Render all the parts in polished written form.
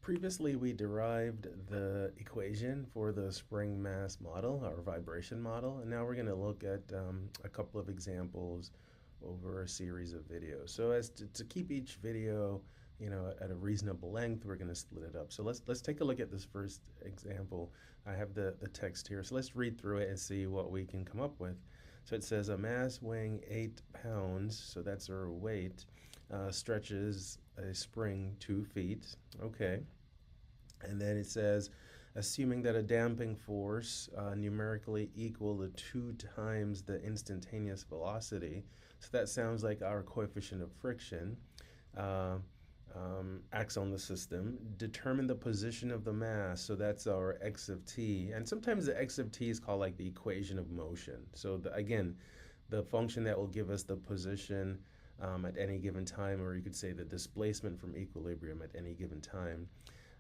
Previously, we derived the equation for the spring mass model, or vibration model, and now we're going to look at a couple of examples over a series of videos. So as to keep each video, at a reasonable length, we're going to split it up. So let's take a look at this first example. I have the text here, so let's read through it and see what we can come up with. So it says a mass weighing 8 pounds, so that's our weight, stretches a spring 2 feet. Okay. And then it says, assuming that a damping force numerically equal to 2 times the instantaneous velocity. So that sounds like our coefficient of friction uh, acts on the system. Determine the position of the mass. So that's our x of t. And sometimes the x of t is called like the equation of motion. So again, the function that will give us the position at any given time, or you could say the displacement from equilibrium at any given time.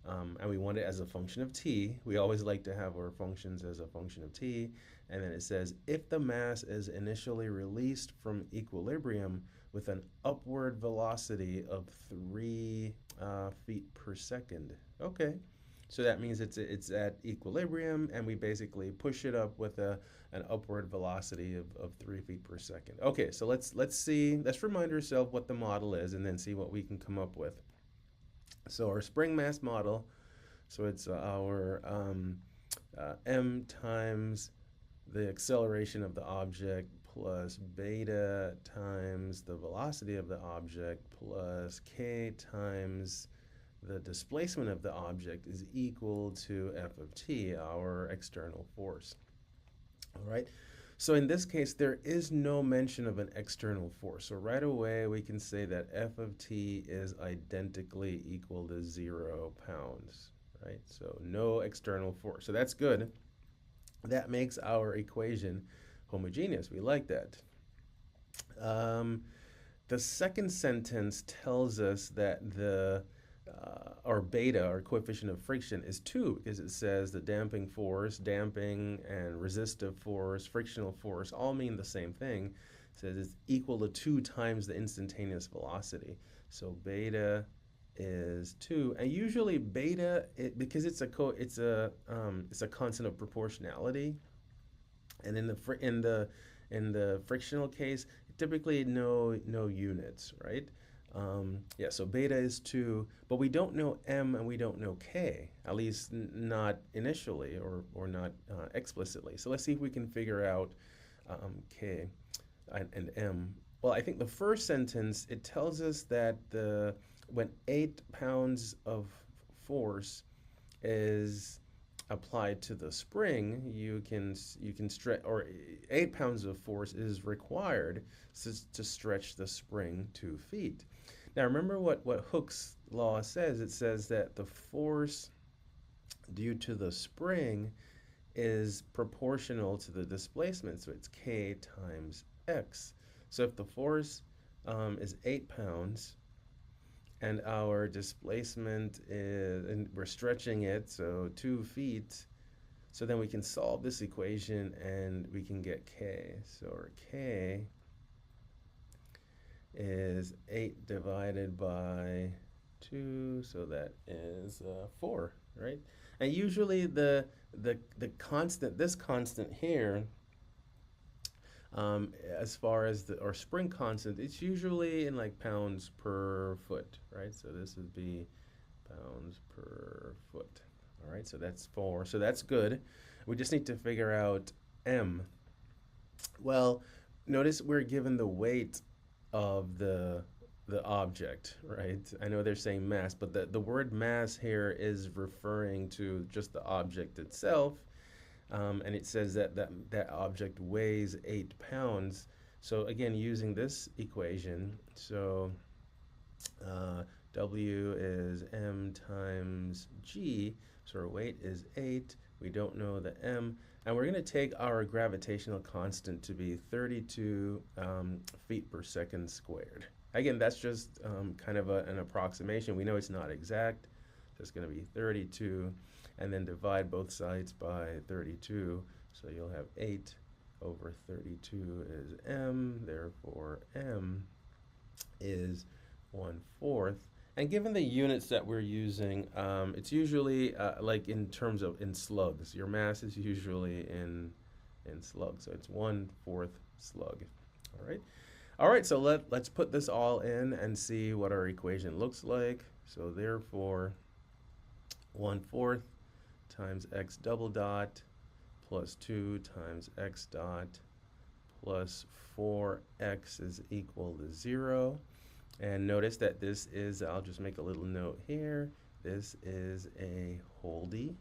And we want it as a function of t. We always like to have our functions as a function of t. And then it says, if the mass is initially released from equilibrium with an upward velocity of 3 feet per second. Okay, so that means it's at equilibrium, and we basically push it up with an upward velocity of 3 feet per second. Okay, so let's remind ourselves what the model is and then see what we can come up with. So our spring mass model, so it's our m times the acceleration of the object plus beta times the velocity of the object plus k times the displacement of the object is equal to f of t, our external force. All right. So in this case, there is no mention of an external force. So right away, we can say that f of t is identically equal to 0 pounds, right? So no external force. So that's good. That makes our equation homogeneous. We like that. The second sentence tells us that our beta, our coefficient of friction, is 2, because it says the damping force, damping and resistive force, frictional force, all mean the same thing. It says it's equal to 2 times the instantaneous velocity. So beta is 2, and usually beta, because it's a constant of proportionality, and in the frictional case, typically no units, right? Yeah, so beta is 2, but we don't know m and we don't know k, at least not initially or not explicitly. So let's see if we can figure out k and m. Well, I think the first sentence, it tells us that when 8 pounds of force is applied to the spring, you can stretch, or 8 pounds of force is required to stretch the spring 2 feet. Now remember what Hooke's law says. It says that the force due to the spring is proportional to the displacement, so it's k times x. So if the force is 8 pounds, and our displacement is, and we're stretching it, so 2 feet, so then we can solve this equation and we can get k. So our k is 8 divided by 2, so that is 4, right? And usually the constant, this constant here, as far as our spring constant, it's usually in like pounds per foot, right? So this would be pounds per foot. All right, so that's 4. So that's good. We just need to figure out m. Well, notice we're given the weight of the object, right? I know they're saying mass, but the word mass here is referring to just the object itself. And it says that object weighs 8 pounds. So again, using this equation, so W is m times g, so our weight is 8. We don't know the m, and we're going to take our gravitational constant to be 32 feet per second squared. Again, that's just kind of an approximation. We know it's not exact, so it's going to be 32, and then divide both sides by 32, so you'll have 8 over 32 is m, therefore m is 1/4, And given the units that we're using, it's usually like in terms of in slugs. Your mass is usually in slugs, so it's 1/4 slug. All right. All right. So let's put this all in and see what our equation looks like. So therefore, 1/4 times x double dot plus 2 times x dot plus 4x is equal to 0. And notice that this is, I'll just make a little note here, this is a wholey.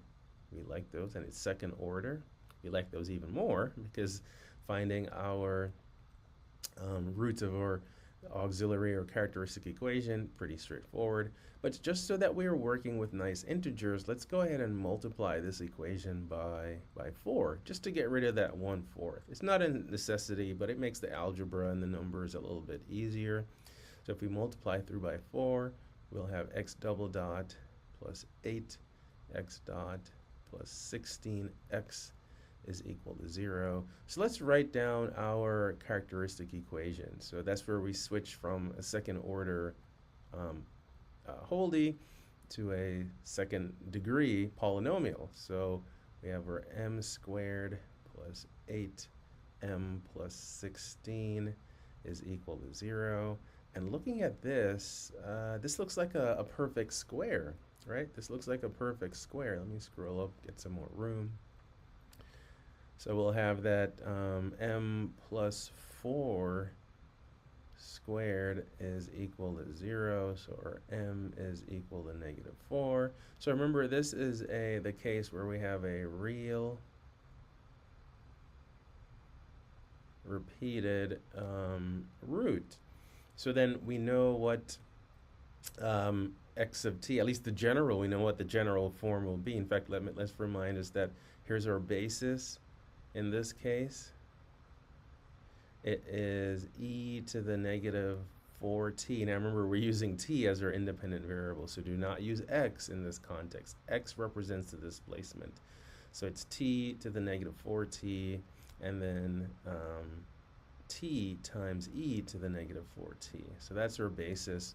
We like those, and it's second order. We like those even more because finding our roots of our auxiliary or characteristic equation, pretty straightforward. But just so that we are working with nice integers, let's go ahead and multiply this equation by 4, just to get rid of that 1/4. It's not a necessity, but it makes the algebra and the numbers a little bit easier. So if we multiply through by 4, we'll have x double dot plus 8x dot plus 16x is equal to 0. So let's write down our characteristic equation. So that's where we switch from a second order wholey to a second degree polynomial. So we have our m squared plus 8m plus 16 is equal to 0. And looking at this, this looks like a perfect square, right? This looks like a perfect square. Let me scroll up, get some more room. So we'll have that m plus 4 squared is equal to 0, so our m is equal to -4. So remember, this is the case where we have a real repeated root. So then we know what x of t, at least the general, we know what the general form will be. In fact, let's remind us that here's our basis. In this case, it is e to the -4t. Now remember, we're using t as our independent variable, so do not use x in this context. X represents the displacement. So it's t to the -4t, and then t times e to the -4t. So that's our basis.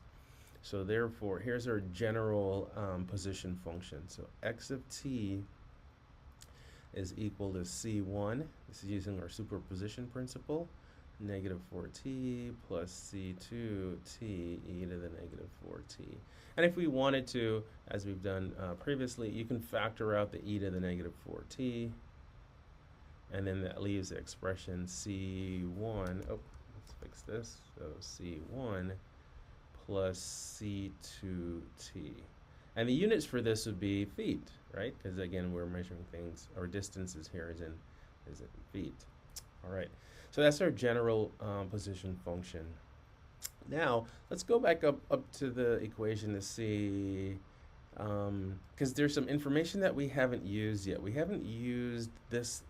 So therefore, here's our general position function. So x of t is equal to c1. This is using our superposition principle. -4t plus c2t e to the -4t. And if we wanted to, as we've done previously, you can factor out the e to the -4t. And then that leaves the expression c1, oh, let's fix this, so c1 plus c2t. And the units for this would be feet, right? Because again, we're measuring things, our distances here is in feet. All right, so that's our general position function. Now, let's go back up to the equation to see, because there's some information that we haven't used yet. We haven't used this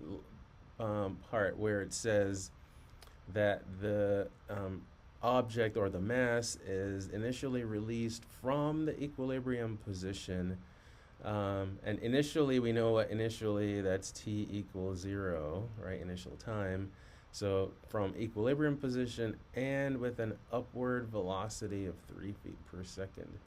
part where it says that the object or the mass is initially released from the equilibrium position, and initially we know what initially, that's t equals 0, right, initial time. So from equilibrium position and with an upward velocity of 3 feet per second.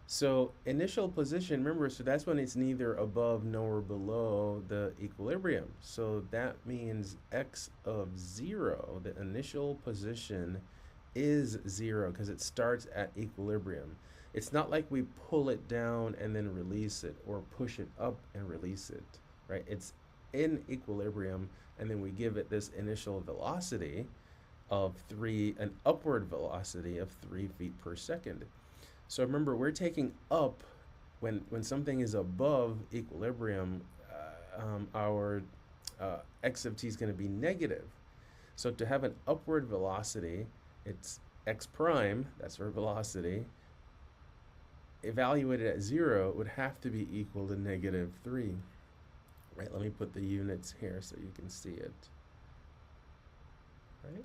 So initial position, remember, so that's when it's neither above nor below the equilibrium. So that means x of 0, the initial position, is 0 because it starts at equilibrium. It's not like we pull it down and then release it, or push it up and release it, right? It's in equilibrium, and then we give it this initial velocity of 3, an upward velocity of 3 feet per second. So remember, we're taking up, when something is above equilibrium, our x of t is going to be negative. So to have an upward velocity, it's x prime, that's our velocity, evaluated at 0 would have to be equal to -3. Right, let me put the units here so you can see it. Right?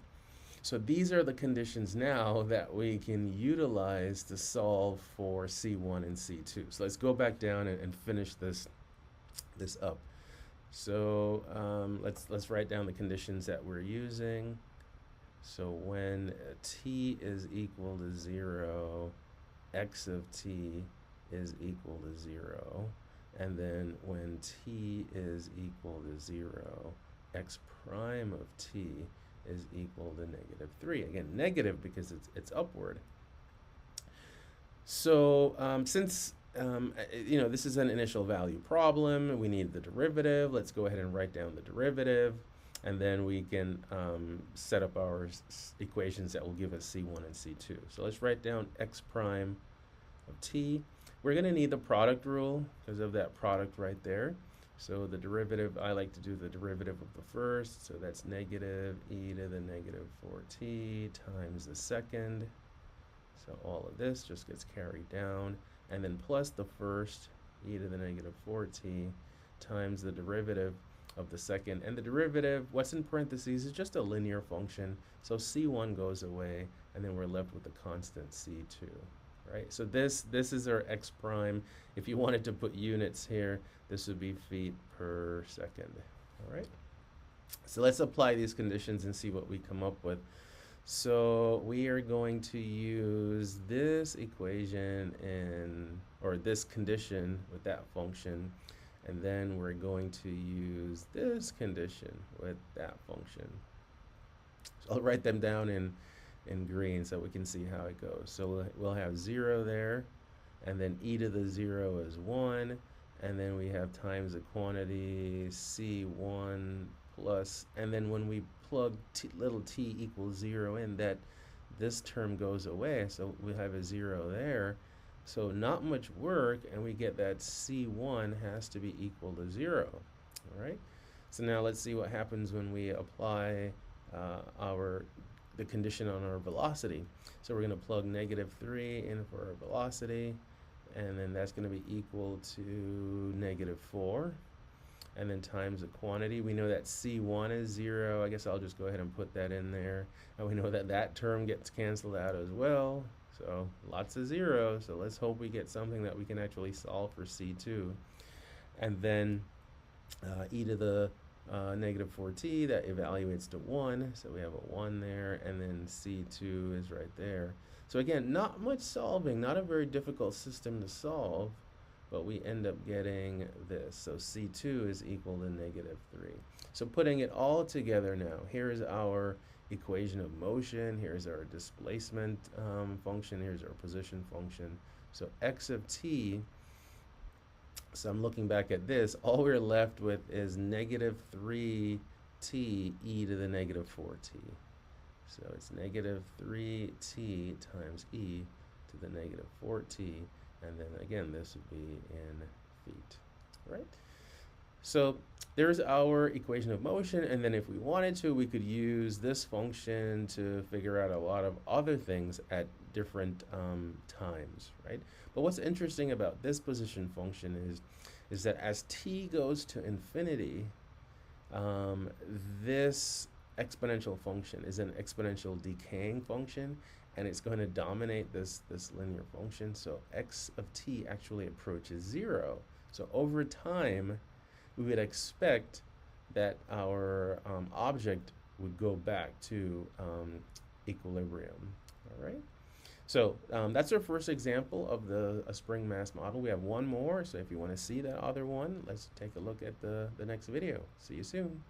So these are the conditions now that we can utilize to solve for C1 and C2. So let's go back down and finish this up. So let's write down the conditions that we're using. So when t is equal to 0, x of t is equal to 0, and then when t is equal to 0, x prime of t is equal to negative 3. Again, negative because it's upward. So since this is an initial value problem, we need the derivative. Let's go ahead and write down the derivative, and then we can set up our equations that will give us C1 and C2. So let's write down x prime of t. We're going to need the product rule because of that product right there. So the derivative, I like to do the derivative of the first, so that's negative e to the negative 4t times the second. So all of this just gets carried down, and then plus the first, e to the negative 4t times the derivative of the second. And the derivative, what's in parentheses, is just a linear function. So c1 goes away, and then we're left with the constant c2. Right? So this is our x prime. If you wanted to put units here, this would be feet per second. All right? So let's apply these conditions and see what we come up with. So we are going to use this equation or this condition with that function, and then we're going to use this condition with that function. So I'll write them down in green so we can see how it goes. So we'll have 0 there, and then e to the 0 is 1, and then we have times the quantity c1 plus, and then when we plug little t equals 0 in, this term goes away, so we have a 0 there. So not much work, and we get that c1 has to be equal to 0. All right. So now let's see what happens when we apply the condition on our velocity. So we're going to plug negative 3 in for our velocity, and then that's going to be equal to negative 4, and then times the quantity. We know that c1 is 0. I guess I'll just go ahead and put that in there. And we know that that term gets canceled out as well. So lots of zeros. So let's hope we get something that we can actually solve for c2. And then e to the negative 4t, that evaluates to 1, so we have a 1 there, and then c2 is right there. So again, not much solving, not a very difficult system to solve, but we end up getting this. So c2 is equal to negative 3. So putting it all together now, here's our equation of motion, here's our displacement function, here's our position function. So x of t, so I'm looking back at this, all we're left with is negative 3t e to the negative 4t. So it's negative 3t times e to the negative 4t, and then again this would be in feet, right? So there's our equation of motion, and then if we wanted to, we could use this function to figure out a lot of other things at different times, right? But what's interesting about this position function is that as t goes to infinity, this exponential function is an exponential decaying function, and it's going to dominate this linear function. So x of t actually approaches 0. So over time, we would expect that our object would go back to equilibrium. All right. So that's our first example of a spring mass model. We have one more, so if you want to see that other one, let's take a look at the next video. See you soon.